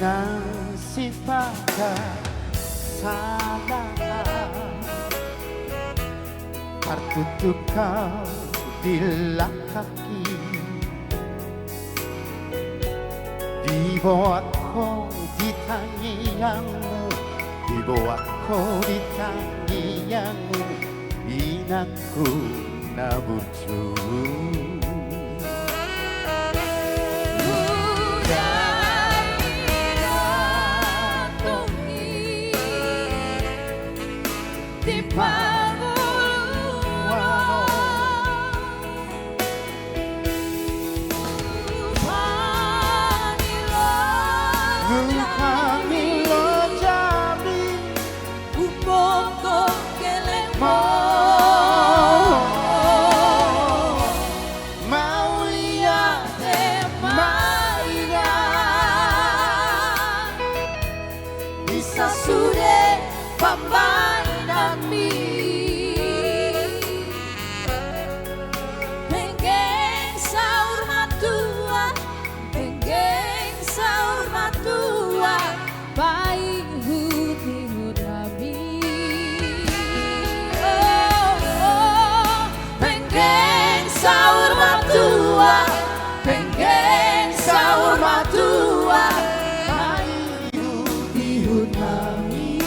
dengan sifat sana tertutup kau di kaki, dibawa kau di tanganmu, dibawa kau di tanganmu, inakku nabucu. Di paguluan Panilo Jami Upoto kelemo Maulia de Maria Bisa sude pambanami Pengen sahur matua Pengen sahur matua Baik hut kami Pengen sahur matua Pengen sahur matua Baik hut kami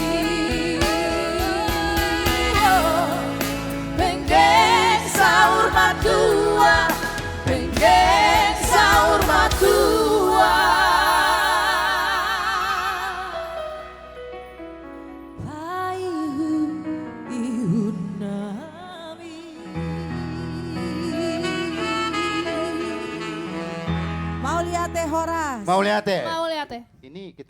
Pengen sahur matua Pengen sahur matua Mau lihat teh Horas. Mau lihat ya? Mau lihat teh. Ini kita